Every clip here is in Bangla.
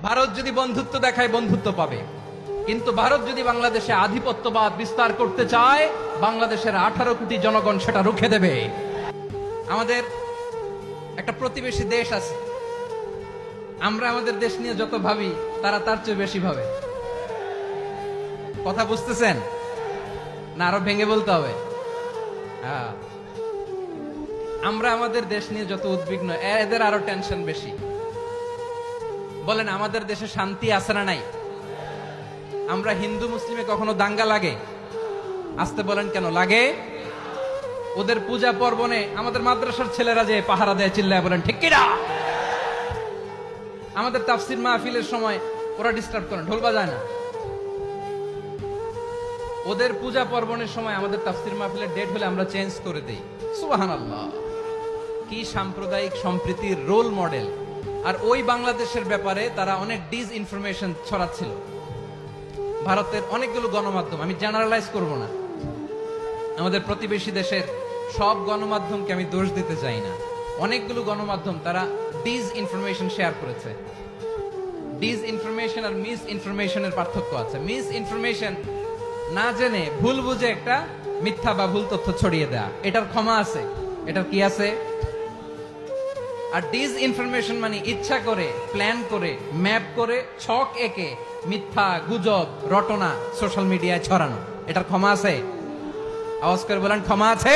ভারত যদি বন্ধুত্ব দেখায় বন্ধুত্ব পাবে, কিন্তু ভারত যদি বাংলাদেশে আধিপত্যবাদ বিস্তার করতে চায়, বাংলাদেশের 18 কোটি জনগণ সেটা রুখে দেবে। আমাদের একটা প্রতিবেশী দেশ আছে, আমরা আমাদের দেশ নিয়ে যত ভাবি তারা তার চেয়ে বেশি ভাবে। কথা বুঝতেছেন না? আরো ভেঙে বলতে হবে। হ্যাঁ, আমরা আমাদের দেশ নিয়ে যত উদ্বিগ্ন, এদের আরো টেনশন বেশি। বলেন, আমাদের দেশে শান্তি আছে না নাই? আমরা হিন্দু মুসলিমে কখনো দাঙ্গা লাগে? আসতে বলেন, কেন লাগে? ওদের পূজা পার্বণে আমাদের মাদ্রাসার ছেলেরা যে পাহারা দেয়, চিল্লায় বলেন ঠিক কিনা? আমাদের তাফসির মাহফিলের সময় ওরা ডিস্টার্ব করে, ঢোল বাজায় না। ওদের পূজা পার্বণের সময় আমাদের তাফসির মাহফিলের ডেট হলে আমরা চেঞ্জ করে দেই। সুবহানাল্লাহ, কি সাম্প্রদায়িক সম্প্রীতির রোল মডেল। আর ওই বাংলাদেশের ব্যাপারে তারা অনেক ডিস ইনফরমেশন ছড়াচ্ছিল। ভারতের অনেকগুলো গণমাধ্যম, আমি জেনারেলাইজ করব না, আমাদের প্রতিবেশী দেশের সব গণমাধ্যমকে আমি দোষ দিতে চাই না, অনেকগুলো গণমাধ্যম তারা ডিস ইনফরমেশন শেয়ার করেছে। ডিস ইনফরমেশন আর মিস ইনফরমেশনের পার্থক্য আছে। মিস ইনফরমেশন না জেনে ভুল বুঝে একটা মিথ্যা বা ভুল তথ্য ছড়িয়ে দেয়া, এটার ক্ষমা আছে, এটার কি আছে। আর ডিস ইনফরমেশন মানে ইচ্ছা করে, প্ল্যান করে, ম্যাপ করে, ছক এঁকে মিথ্যা, গুজব, রটনা সোশ্যাল মিডিয়ায় ছড়ানো, এটার ক্ষমা আছে? আওয়াজ করে বলেন, ক্ষমা আছে?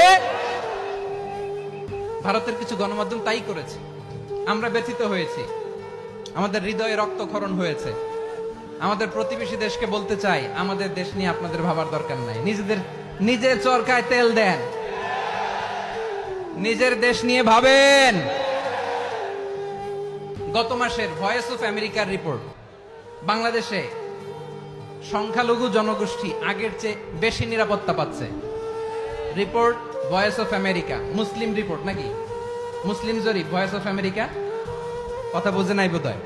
ভারতের কিছু গণমাধ্যম তাই করেছে। আমরা ব্যথিত হয়েছি, আমাদের হৃদয়ে রক্তক্ষরণ হয়েছে। আমাদের প্রতিবেশী দেশকে বলতে চাই, আমাদের দেশ নিয়ে আপনাদের ভাবার দরকার নাই, নিজের চরকায় তেল দেন, নিজের দেশ নিয়ে ভাবেন। গত মাসের ভয়েস অফ আমেরিকার রিপোর্ট, বাংলাদেশে সংখ্যালঘু জনগোষ্ঠী আগের চেয়ে বেশি নিরাপত্তা পাচ্ছে। Report voice of America, Muslim report নাকি? মুসলিম জরিপ, ভয়েস অফ আমেরিকা। কথা বুঝে নাই বোধহয়।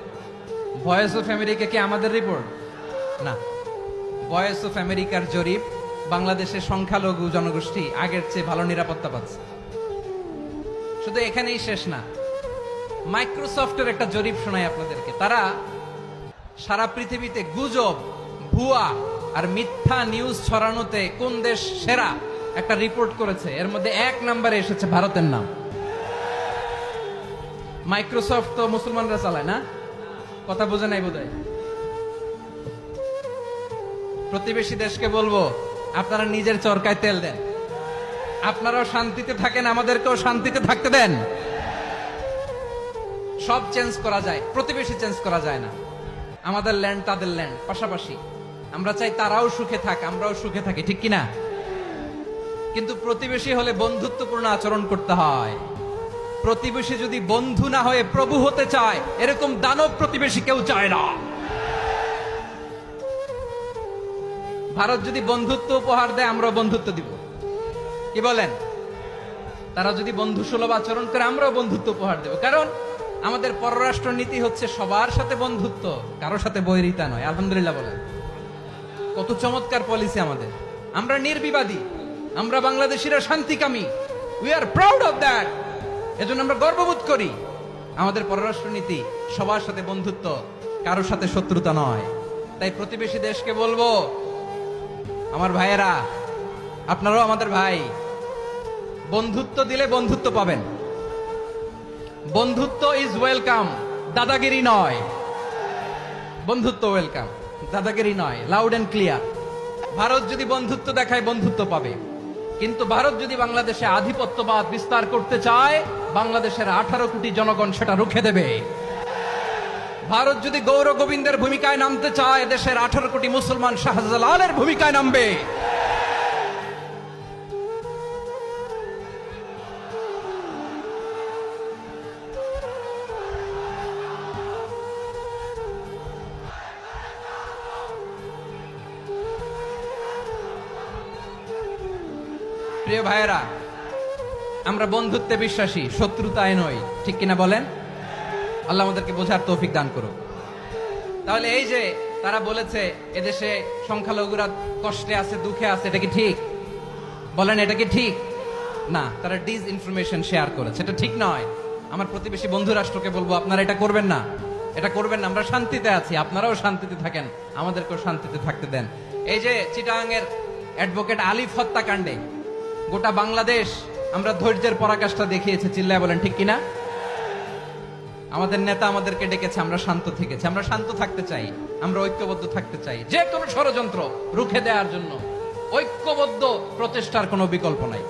ভয়েস অফ আমেরিকা কি আমাদের রিপোর্ট? না, ভয়েস অফ আমেরিকার জরিপ, বাংলাদেশের সংখ্যালঘু জনগোষ্ঠী আগের চেয়ে ভালো নিরাপত্তা পাচ্ছে। শুধু এখানেই শেষ না, মাইক্রোসফটের একটা জরিপ শোনাই আপনাদেরকে। তারা সারা পৃথিবীতে গুজব, ভুয়া আর মিথ্যা নিউজ ছড়ানোতে কোন দেশ সেরা একটা রিপোর্ট করেছে। এর মধ্যে 1 নম্বরে এসেছে ভারতের নাম। মাইক্রোসফট তো মুসলমানরা চালায় না? কথা বোঝে নাই বোধহয়। প্রতিবেশী দেশকে বলবো, আপনারা নিজের চরকায় তেল দেন, আপনারাও শান্তিতে থাকেন, আমাদেরকেও শান্তিতে থাকতে দেন। সব চেঞ্জ করা যায়, প্রতিবেশী চেঞ্জ করা যায় না। আমাদের ল্যান্ড তাদের ল্যান্ড, পাশাপাশি। আমরা চাই তারাও সুখে থাক, আমরাও সুখে থাকি, ঠিক কিনা? কিন্তু প্রতিবেশী হলে বন্ধুত্বপূর্ণ আচরণ করতে হয়। প্রতিবেশী যদি বন্ধু না হয়ে প্রভু হতে চায়, এরকম দানব প্রতিবেশী কেউ চায় না। ভারত যদি বন্ধুত্ব উপহার দেয়, আমরা বন্ধুত্ব দিব, কি বলেন? তারা যদি বন্ধু সুলভ আচরণ করে, আমরাও বন্ধুত্ব উপহার দেব। কারণ আমাদের পররাষ্ট্র নীতি হচ্ছে সবার সাথে বন্ধুত্ব, কারোর সাথে বৈরিতা নয়। আলহামদুলিল্লাহ বলেন, কত চমৎকার পলিসি আমাদের। আমরা নির্বিবাদী, আমরা বাংলাদেশিরা শান্তিকামী। We are proud of that. এজন্য আমরা গর্ববোধ করি। আমাদের পররাষ্ট্র নীতি সবার সাথে বন্ধুত্ব, কারোর সাথে শত্রুতা নয়। তাই প্রতিবেশী দেশকে বলবো, আমার ভাইয়েরা, আপনারাও আমাদের ভাই, বন্ধুত্ব দিলে বন্ধুত্ব পাবেন। বন্ধুত্ব ইজ ওয়েলকাম, দাদাগিরি নয়। বন্ধুত্ব ওয়েলকাম, দাদাগিরি নয়। Loud and clear. ভারত যদি বন্ধুত্ব দেখায় বন্ধুত্ব পাবে, কিন্তু ভারত যদি বাংলাদেশে আধিপত্যবাদ বিস্তার করতে চায়, বাংলাদেশের 18 কোটি জনগণ সেটা রুখে দেবে। ভারত যদি গৌর গোবিন্দের ভূমিকায় নামতে চায়, দেশের 18 কোটি মুসলমান শাহজালালের ভূমিকায় নামবে। প্রিয় ভাইয়েরা, আমরা বন্ধুত্বে বিশ্বাসী, শত্রুতায় নই, ঠিক কিনা বলেন? আল্লাহ আমাদেরকে বোঝার তৌফিক দান করুক। তাহলে এই যে তারা বলেছে এদেশে সংখ্যালঘুরা কষ্টে আছে, দুঃখে আছে, এটা কি ঠিক? বলেন, এটা কি ঠিক? না, তারা ডিস ইনফরমেশন শেয়ার করেছে, এটা ঠিক নয়। আমার প্রতিবেশী বন্ধু রাষ্ট্রকে বলবো, আপনারা এটা করবেন না, এটা করবেন না, আমরা শান্তিতে আছি, আপনারাও শান্তিতে থাকেন, আমাদেরকেও শান্তিতে থাকতে দেন। এই যে চিটাগাংয়ের অ্যাডভোকেট আলিফ হত্যাকাণ্ডে গোটা বাংলাদেশ আমরা ধৈর্যের পরাকাষ্ঠা দেখিয়েছে, চিল্লায় বলেন ঠিক কিনা? আমাদের নেতা আমাদেরকে ডেকেছে, আমরা শান্ত থেকেছি, আমরা শান্ত থাকতে চাই, আমরা ঐক্যবদ্ধ থাকতে চাই। যে কোনো ষড়যন্ত্র রুখে দেওয়ার জন্য ঐক্যবদ্ধ প্রচেষ্টার কোনো বিকল্প নাই।